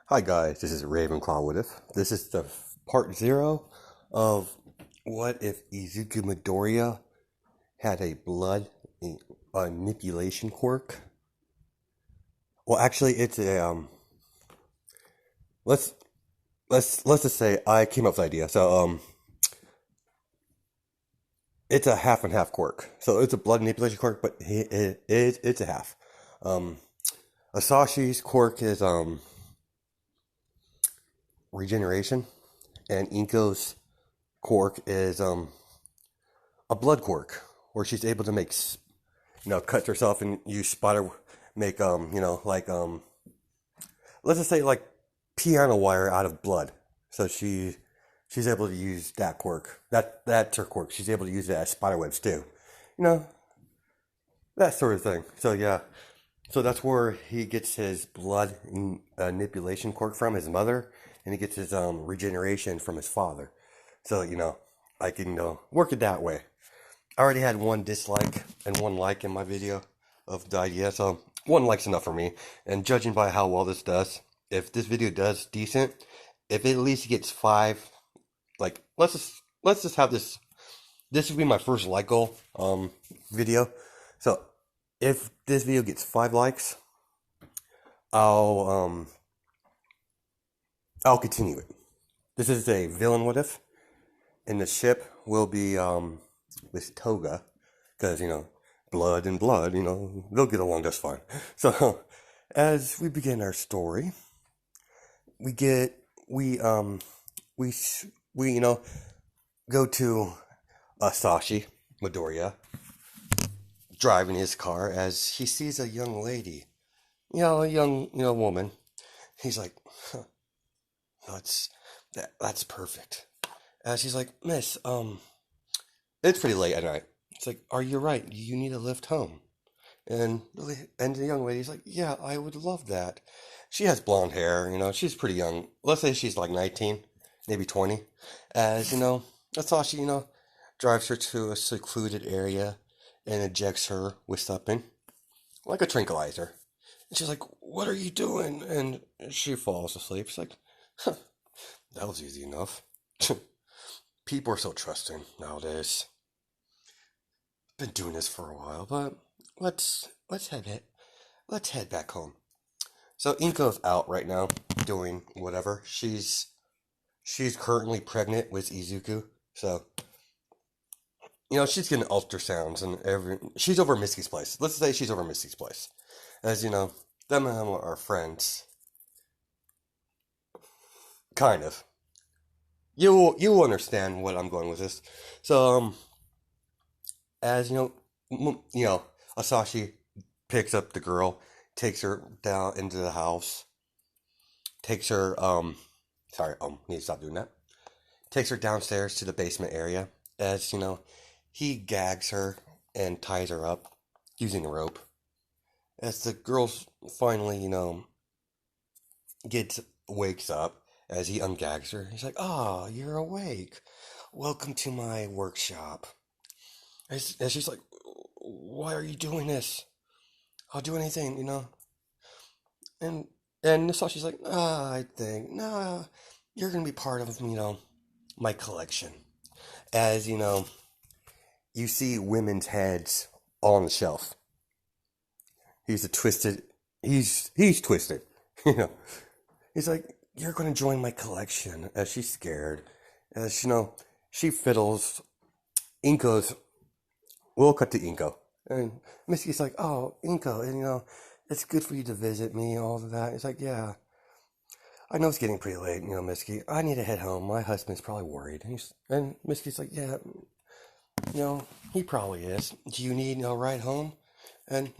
Hi guys, this is Ravenclaw What If. This is the part 0 of what if Izuku Midoriya had a blood manipulation quirk. Well, actually, it's a let's let's just say I came up with the idea. So it's a half and half quirk. So it's a blood manipulation quirk, but it's a half. Um, Asashi's quirk is regeneration, and Inko's quirk is a blood quirk where she's able to make cut herself and use spider make let's just say like piano wire out of blood. So she's able to use that quirk. That's her quirk. She's able to use it as spider webs too. You know, that sort of thing. So yeah. So that's where he gets his blood manipulation quirk from his mother, and he gets his regeneration from his father. So I can work it that way. I already had one dislike and one like in my video of the idea, so one like's enough for me. And judging by how well this does, if this video does decent, if it at least gets 5, like let's just have this. This would be my first like goal video. So if this video gets 5 likes, I'll I'll continue it. This is a villain what if, and the ship will be with Toga, because blood and blood, they'll get along just fine. So as we begin our story, we get we go to Asashi Midoriya driving his car as he sees a young lady, a young woman. He's like, huh, that's perfect. As she's like, Miss, it's pretty late at night. It's like, are you right? You need a lift home. And the young lady's like, yeah, I would love that. She has blonde hair, she's pretty young. Let's say she's like 19, maybe 20. As, that's all she, drives her to a secluded area and ejects her with something, like a tranquilizer. And she's like, what are you doing? And she falls asleep. She's like, huh, that was easy enough. People are so trusting nowadays. Been doing this for a while, but let's head back home. So Inko's out right now doing whatever. She's currently pregnant with Izuku, so she's getting ultrasounds and she's over Misky's place. Let's say she's over Misky's place, as them and them are friends, kind of. You'll understand what I'm going with this. So as Asashi picks up the girl, takes her down into the house, takes her need to stop doing that. Takes her downstairs to the basement area. As he gags her and ties her up using a rope. As the girl finally wakes up, as he ungags her, he's like, "Ah, you're awake. Welcome to my workshop." As she's like, "Why are you doing this? I'll do anything, And Nasashi's like, I think, nah, you're gonna be part of, my collection. As you see women's heads on the shelf. He's twisted, He's like, you're gonna join my collection. As she's scared, as she fiddles. We'll cut to Inko. And Missy's like, oh, Inko, and it's good for you to visit me, all of that. It's like, yeah, I know it's getting pretty late, Misky. I need to head home. My husband's probably worried. And Misky's like, yeah, he probably is. Do you need a ride home? And,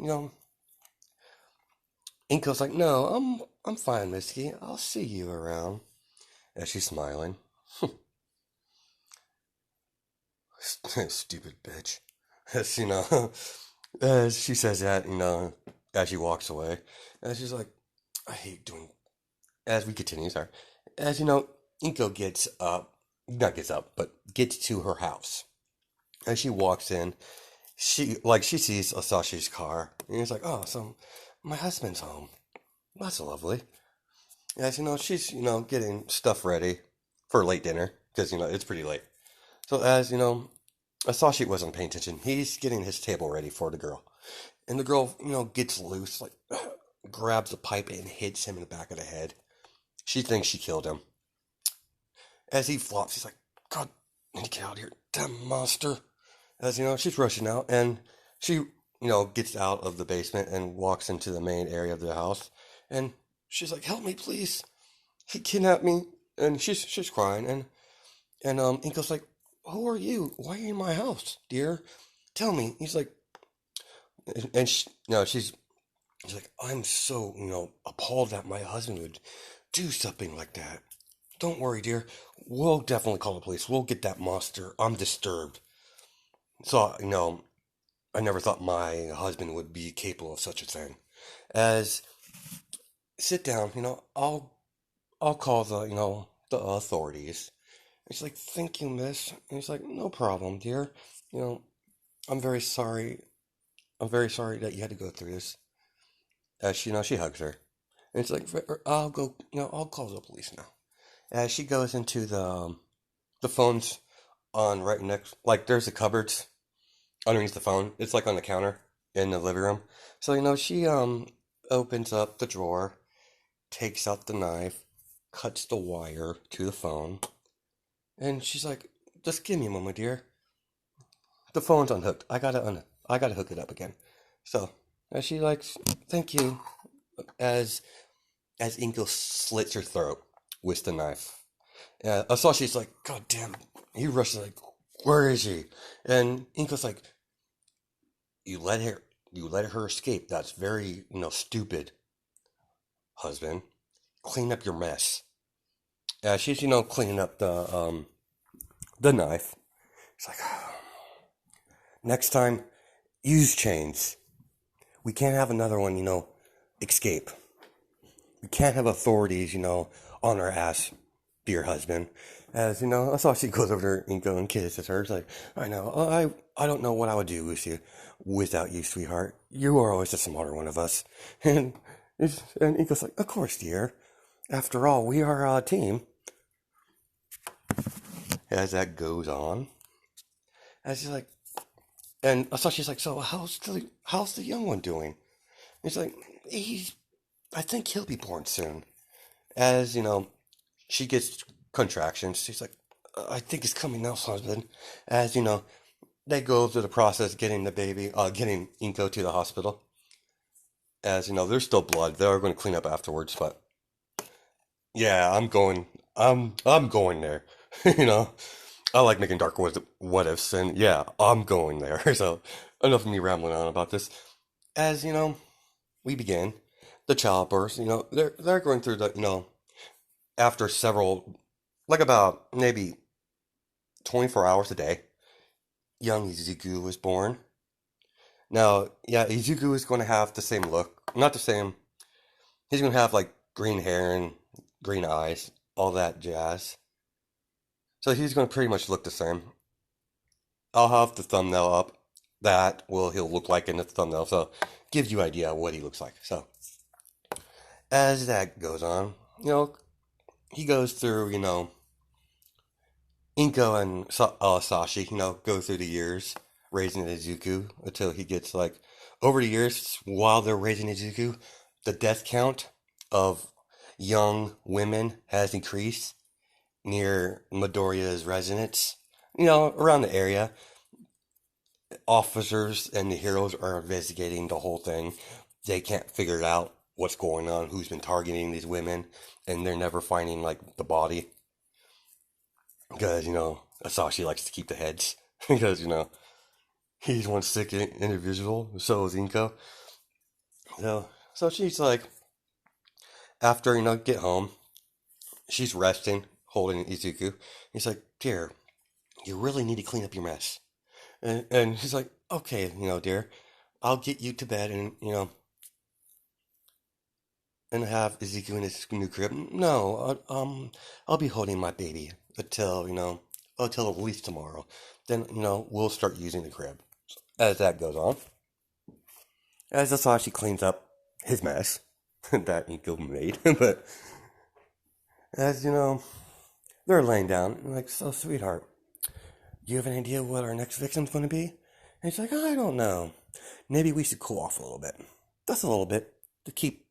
Inko's like, no, I'm fine, Misky. I'll see you around. As she's smiling. Stupid bitch. As, as she says that, as she walks away. And she's like, I hate doing. As we continue, sorry. As Inko gets up, not gets up, but gets to her house. As she walks in, she sees Asashi's car, and he's like, oh, so my husband's home. That's lovely. As she's, getting stuff ready for late dinner, because, it's pretty late. So as, Asashi wasn't paying attention. He's getting his table ready for the girl. And the girl, gets loose, like, grabs a pipe and hits him in the back of the head. She thinks she killed him. As he flops, he's like, God, I need to get out of here. Damn monster. As, she's rushing out, and she, gets out of the basement and walks into the main area of the house. And she's like, help me, please. He kidnapped me. And she's crying. And Inko's like, who are you? Why are you in my house, dear? Tell me. He's like, and she, she's like, I'm so, appalled that my husband would do something like that. Don't worry, dear. We'll definitely call the police. We'll get that monster. I'm disturbed. So, I never thought my husband would be capable of such a thing. As sit down, I'll call the, the authorities. And she's like, thank you, miss. And he's like, no problem, dear. You know, I'm very sorry. I'm very sorry that you had to go through this. As she hugs her. And it's like, I'll go, I'll call the police now. As she goes into the phones on right next, like there's the cupboards underneath the phone. It's like on the counter in the living room. So, she opens up the drawer, takes out the knife, cuts the wire to the phone, and she's like, just give me a moment, dear. The phone's unhooked. I gotta hook it up again. So, as she likes, thank you, as Inko slits her throat with the knife. Asashi's like, God damn. He rushes like, where is he? And Inko's like, you let her escape. That's very, stupid, husband. Clean up your mess. She's, cleaning up the knife. It's like, next time, use chains. We can't have another one, escape. We can't have authorities, on our ass, dear husband. As, I saw she goes over to Inko and kisses her. It's like, I know, I don't know what I would do with you without you, sweetheart. You are always the smarter one of us. And Inko's like, of course, dear. After all, we are a team. As that goes on, as she's like, and I saw she's like, so how's the young one doing? And he's like, I think he'll be born soon. As she gets contractions. She's like, I think it's coming now, husband. As they go through the process getting the baby, getting Inko to the hospital. As there's still blood. They're going to clean up afterwards, but yeah, I'm going. I'm going there. you know, I like making dark what ifs, and yeah, I'm going there. So enough of me rambling on about this. As we begin the childbirth. They're going through the after several, like about maybe 24 hours a day. Young Izuku was born. Now, yeah, Izuku is going to have the same look. Not the same. He's going to have like green hair and green eyes, all that jazz. So he's going to pretty much look the same. I'll have the thumbnail up. That will he'll look like in the thumbnail. So gives you an idea of what he looks like. So as that goes on, he goes through, Inko and Sashi, go through the years raising Izuku until he gets like over the years while they're raising Izuku, the death count of young women has increased near Midoriya's residence. Around the area, officers and the heroes are investigating the whole thing. They can't figure out what's going on, who's been targeting these women, and they're never finding like the body. Because, Asashi likes to keep the heads. Because, he's one sick individual. So is Inko. So she's like, after, get home, she's resting, holding Izuku. He's like, dear, you really need to clean up your mess. And he's like, okay, dear, I'll get you to bed and have Izuku in his new crib. No, I'll be holding my baby until at least tomorrow. Then, we'll start using the crib. As that goes on, as Asashi cleans up his mess that Inko made, but As you know, they're laying down, and like, so sweetheart, do you have an idea what our next victim's going to be? And he's like, I don't know. Maybe we should cool off a little bit. Just a little bit to keep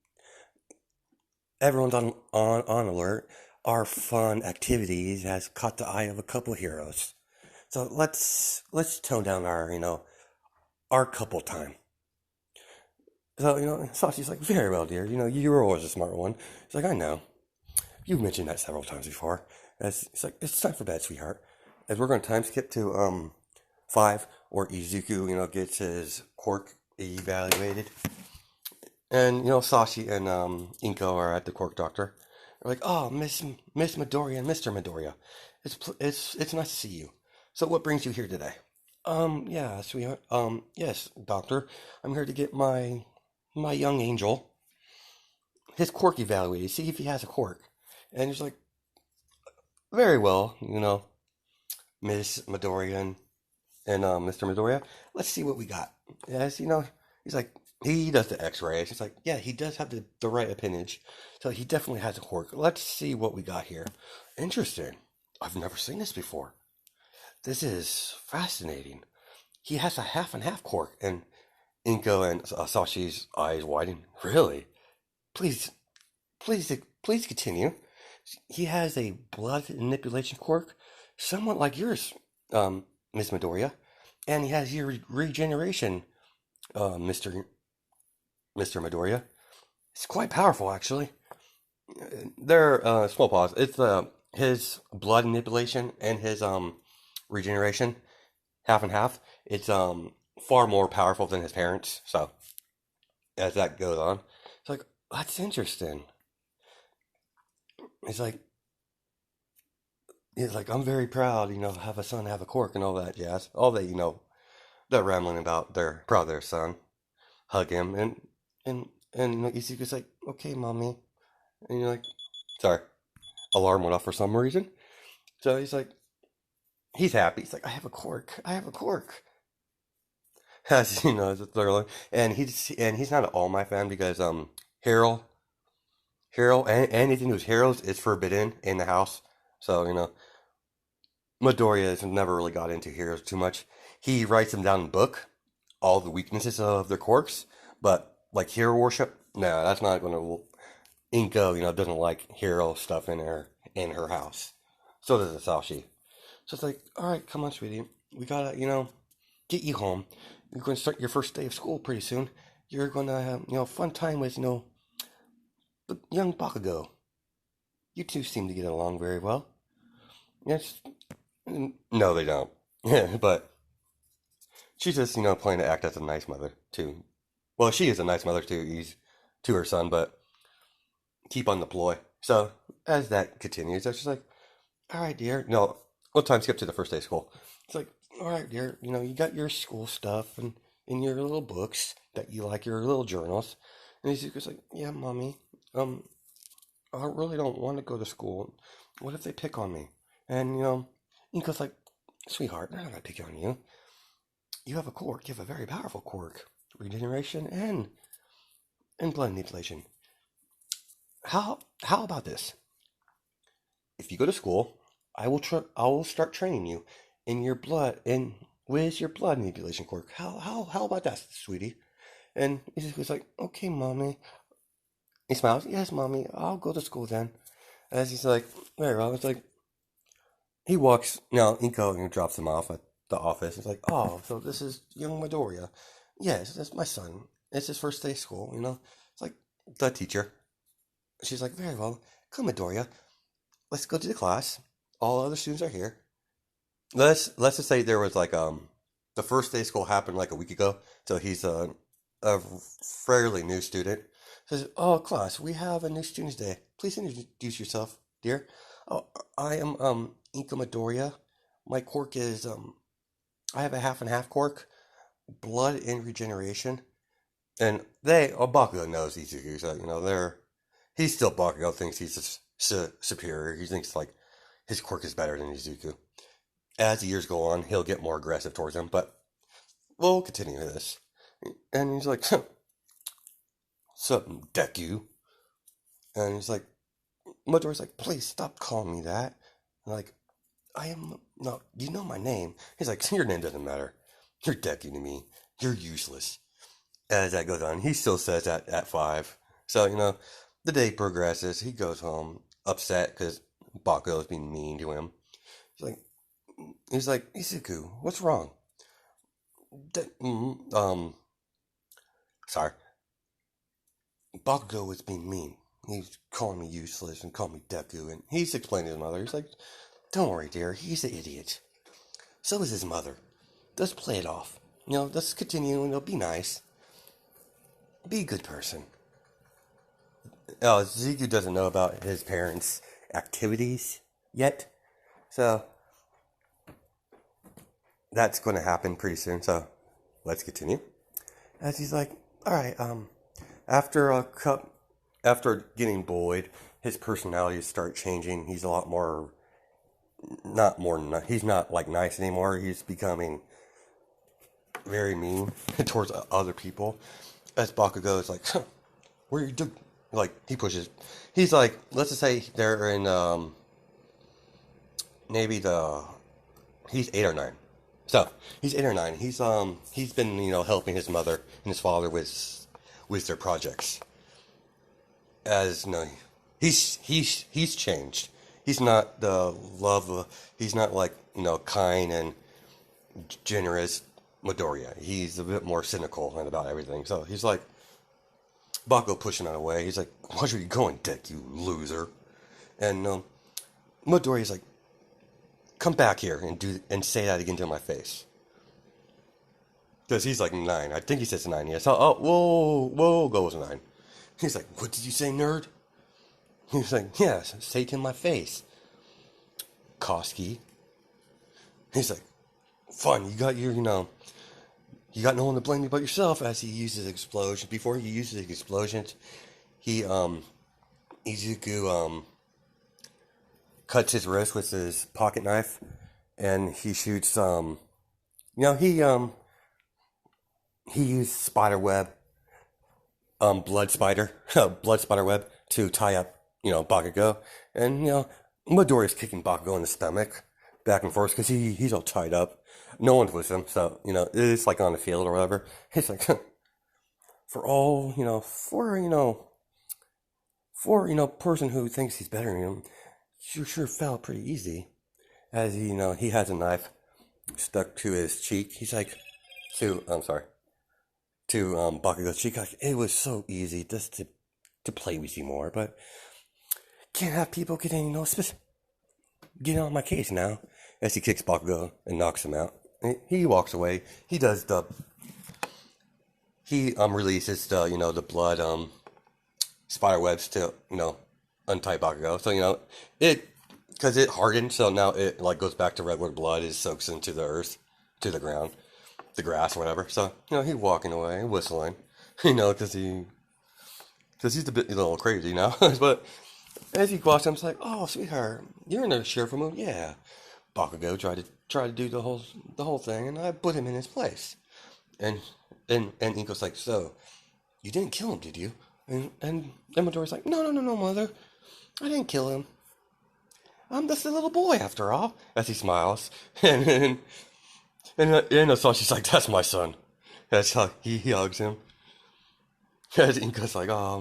everyone's on alert. Our fun activities has caught the eye of a couple heroes. So let's tone down our our couple time. So Sashi's like, very well, dear. You were always a smart one. He's like, I know. You've mentioned that several times before. It's like it's time for bed, sweetheart. As we're going to time skip to 5, where Izuku gets his quirk evaluated, and Sashi and Inko are at the quirk doctor. They're like, oh, Miss Midoriya and Mr. Midoriya, it's nice to see you. So what brings you here today? Yeah, sweetheart. Yes, doctor. I'm here to get my young angel his quirk evaluated, see if he has a quirk. And he's like, very well, Miss Midoriya and Mr. Midoriya. Let's see what we got. Yes, he's like, he does the X-rays. He's like, yeah, he does have the right appendage, so he definitely has a quirk. Let's see what we got here. Interesting. I've never seen this before. This is fascinating. He has a half and half quirk, and Inko and Sashi's eyes widen. Really? Please, please continue. He has a blood manipulation quirk, somewhat like yours, Miss Midoriya, and he has your regeneration, Mister Midoriya. It's quite powerful, actually. They're small pause. It's his blood manipulation and his regeneration, half and half. It's far more powerful than his parents. So as that goes on, it's like that's interesting. It's like he's like, I'm very proud, have a son, have a quirk, and all that jazz. All that, they're rambling about their proud of their son. Hug him, and Izuku's like, okay, mommy. And you're like, sorry, alarm went off for some reason. So he's like, he's happy. He's like, I have a quirk. I have a quirk. As as a third, and he's not an All My fan because Harold, anything with heroes is forbidden in the house. So Midoriya has never really got into heroes too much. He writes them down in book, all the weaknesses of their quirks, but like hero worship, no, that's not going to. Inko, doesn't like hero stuff in her house. So does Asashi. So it's like, all right, come on, sweetie, we gotta get you home. You're going to start your first day of school pretty soon. You're going to have fun time with the young Bakugo. You two seem to get along very well. Yes, no, they don't. Yeah, but she's just, playing to act as a nice mother, too. Well, she is a nice mother, too. He's to her son, but keep on the ploy. So, as that continues, it's just like, all right, dear. No, we'll time skip to the first day of school. It's like, all right, dear, you got your school stuff and in your little books that you like, your little journals. And he's just like, yeah, mommy, I really don't want to go to school. What if they pick on me? And, Inko's like, sweetheart, they're not going to pick on you. You have a quirk. You have a very powerful quirk. Regeneration and blood manipulation. How about this? If you go to school, I will start training you in your blood in with your blood manipulation quirk. How about that, sweetie? And he was like, okay, mommy. He smiles. Yes, mommy. I'll go to school then. As he's like, very well. It's like he walks. Now Inko drops him off at the office. It's like, oh, so this is young Midoriya. Yes, that's my son. It's his first day of school. It's like the teacher. She's like, very well. Come, Midoriya. Let's go to the class. All other students are here. Let's just say there was like the first day of school happened like a week ago, so he's a fairly new student. Says, oh class, we have a new students day. Please introduce yourself, dear. Oh, I am Inka Midoriya. My quirk is I have a half and half quirk, blood and regeneration. And Bakugo knows Izuku, so he's still Bakugo thinks he's superior. He thinks like his quirk is better than Izuku. As the years go on, he'll get more aggressive towards him, but we'll continue this. And he's like, something deku. And he's like, Midoriya's like, please stop calling me that. And like, I am no, you know my name. He's like, your name doesn't matter. You're deku to me. You're useless. As that goes on, he still says that at 5. So, the day progresses. He goes home upset because Bakugo is being mean to him. He's like, Izuku, what's wrong? Sorry. Bakugo was being mean. He's calling me useless and calling me Deku. And he's explaining to his mother. He's like, don't worry, dear. He's an idiot. So is his mother. Let's play it off. Let's continue and be nice. Be a good person. Ziku doesn't know about his parents' activities yet. So, that's going to happen pretty soon. So, let's continue. As he's like, alright, after getting bullied, his personalities start changing. He's a lot more, he's not like nice anymore. He's becoming very mean towards other people. As Bakugo is like, what are you doing? Like, he pushes. He's like, let's just say they're in, he's 8 or 9. So, he's 8 or 9. He's been, helping his mother and his father with their projects. As, he's changed. He's not he's not like, kind and generous Midoriya. He's a bit more cynical and about everything. So, he's like, Bakugo pushing him away. He's like, "Where are you going, Dick? You loser!" And Midoriya's like, "Come back here and say that again to my face." Because he's like 9. I think he says 9. Yes. Whoa, goes 9. He's like, "What did you say, nerd?" He's like, "Yes, say it in my face." Koski. He's like, "Fun. You got You got no one to blame but yourself." As he uses explosions. Before he uses explosions, Izuku cuts his wrist with his pocket knife, and he shoots he used spider web, blood spider web to tie up Bakugo, and Midoriya's kicking Bakugo in the stomach back and forth because he's all tied up. No one's with him, so it's like on the field or whatever. He's like, for all person who thinks he's better than him, you sure fell pretty easy. As he has a knife stuck to his cheek. He's like, to Bakugo's cheek. Like, it was so easy just to play with you more, but can't have people getting getting on my case now. As he kicks Bakugo and knocks him out. He walks away. He does he releases the blood spider webs to untie Bakugo. So because it hardened, so now it like goes back to regular blood. It soaks into the earth, to the ground, the grass or whatever. So he's walking away, whistling, because he's a little crazy now. But as he walks, I'm like, "Oh, sweetheart, you're in a cheerful mood." Yeah. Bakugo tried to do the whole thing, and I put him in his place. And Inko's like, "So, you didn't kill him, did you?" And Midoriya's like, No, mother, I didn't kill him. I'm just a little boy after all." As he smiles, and so she's like, "That's my son." That's how he hugs him. As Inko's like, "Oh,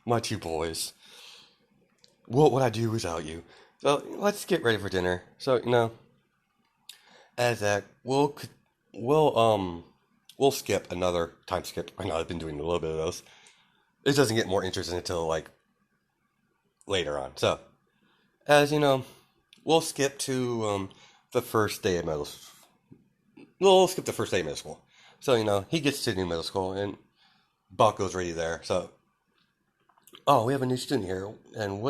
my 2 boys. What would I do without you?" So let's get ready for dinner. So as that we'll skip another time skip. I know I've been doing a little bit of those. It doesn't get more interesting until like later on. So as we'll skip to the first day of middle. We'll skip the first day of middle school. So he gets to new middle school and Bakugo's already there. So we have a new student here, and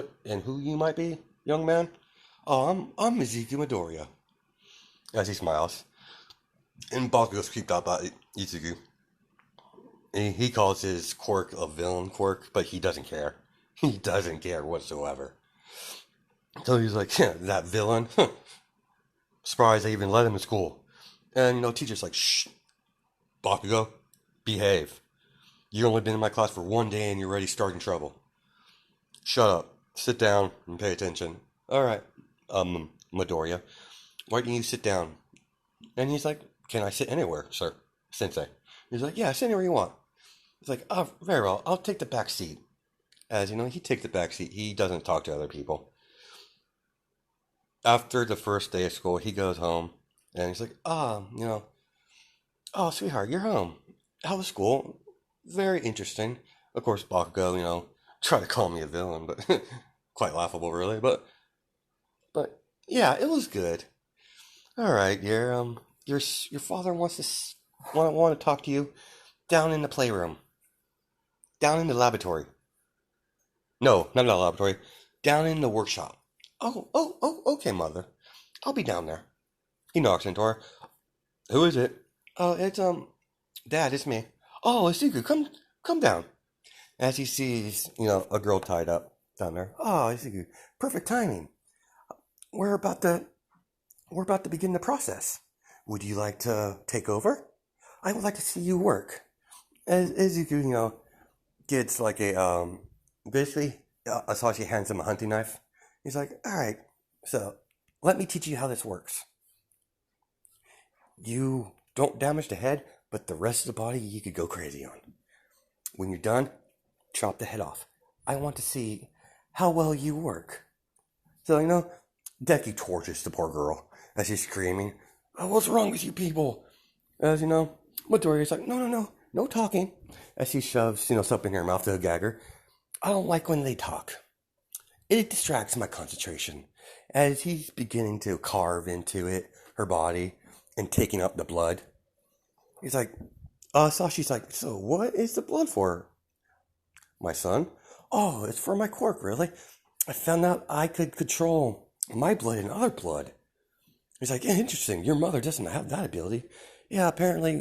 who you might be, young man? "Oh, I'm Mizuki Midoriya." As he smiles. And Bakugo's creeped out by Izuku. And he calls his Quirk a villain Quirk, but he doesn't care. He doesn't care whatsoever. So he's like, "Yeah, that villain. Surprised they even let him in school." And teacher's like, "Shh, Bakugo, behave. You've only been in my class for 1 day and you're already starting trouble. Shut up." sit down and pay attention. All right, Midoriya, why don't you sit down? And he's like, can I sit anywhere, sir, sensei? He's like, yeah, sit anywhere you want. He's like, oh, very well, I'll take the back seat. As you know, he takes the back seat. He doesn't talk to other people. After the first day of school, he goes home and he's like, oh, sweetheart, you're home. How was school? Very interesting. Of course, Bakugo, tried to call me a villain, but quite laughable, really. But yeah, it was good. All right, your father wants to talk to you down in the playroom, down in the laboratory. No, not in the laboratory, down in the workshop. Oh, okay, mother. I'll be down there. He knocks on the door. Who is it? Oh, it's Dad, it's me. Oh, it's Iku. Come down. As he sees, a girl tied up down there. Oh, it's Iku. Perfect timing. We're about to begin the process. Would you like to take over? I would like to see you work. As Izuku, gets like basically, Asashi hands him a hunting knife. He's like, all right, so let me teach you how this works. You don't damage the head, but the rest of the body you could go crazy on. When you're done, chop the head off. I want to see how well you work. So, Deku tortures the poor girl as she's screaming, oh, what's wrong with you people? As Midoriya's like, no talking. As she shoves, something in her mouth to gag her. I don't like when they talk. It distracts my concentration. As he's beginning to carve into her body, and taking up the blood. He's like, Sashi's like, so what is the blood for? My son? Oh, it's for my Quirk, really? I found out I could control my blood and other blood. He's like, yeah, interesting. Your mother doesn't have that ability. Yeah, apparently,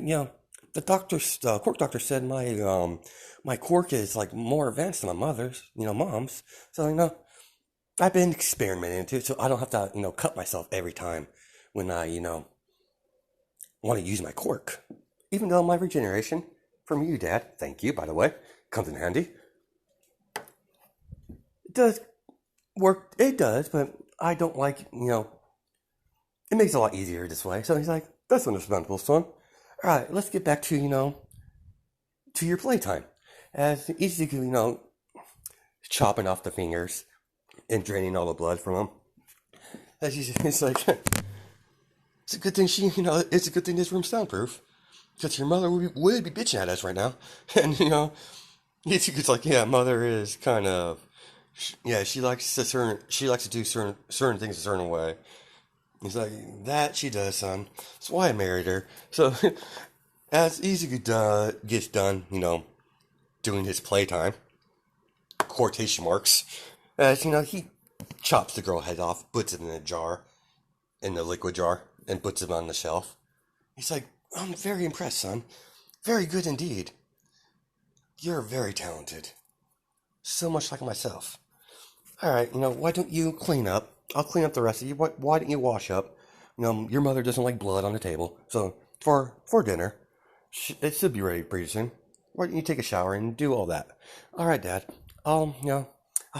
the Quirk doctor said my Quirk is like more advanced than my mother's, mom's. So, I've been experimenting into it, so I don't have to, cut myself every time when I, want to use my Quirk. Even though my regeneration, from you, Dad, thank you, by the way, comes in handy. It does work, it does, but I don't like, it makes it a lot easier this way. So he's like, that's understandable, son. All right, let's get back to, to your playtime. As Izuku, chopping off the fingers and draining all the blood from them. As he's like, it's a good thing it's a good thing this room's soundproof. Because your mother would be bitching at us right now. And, Izuku's like, yeah, mother is kind of, yeah, she likes to do certain things a certain way. He's like, that she does, son. That's why I married her. So, as Izuku gets done, doing his playtime, quotation marks, as, he chops the girl head off, puts it in a jar, in the liquid jar, and puts it on the shelf. He's like, I'm very impressed, son. Very good indeed. You're very talented. So much like myself. All right, why don't you clean up? I'll clean up the rest of you. Why don't you wash up? Your mother doesn't like blood on the table. So, for dinner, it should be ready pretty soon. Why don't you take a shower and do all that? All right, Dad. I'll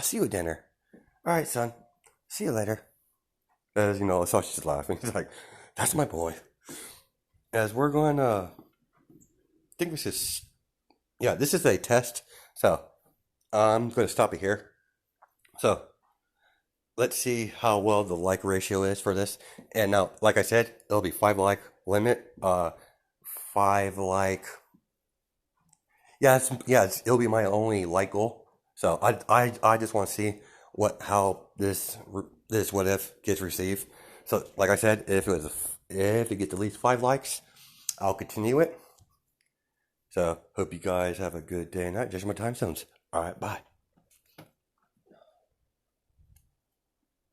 see you at dinner. All right, son. See you later. As, Sashi's just laughing. He's like, that's my boy. As we're going to, I think this is a test. So, I'm going to stop it here. So, let's see how well the like ratio is for this. And now, like I said, it'll be 5 like limit. 5 like. It'll be my only like goal. So I just want to see how this what if gets received. So like I said, if it gets at least 5 likes, I'll continue it. So hope you guys have a good day and night. Just my time zones. All right, bye.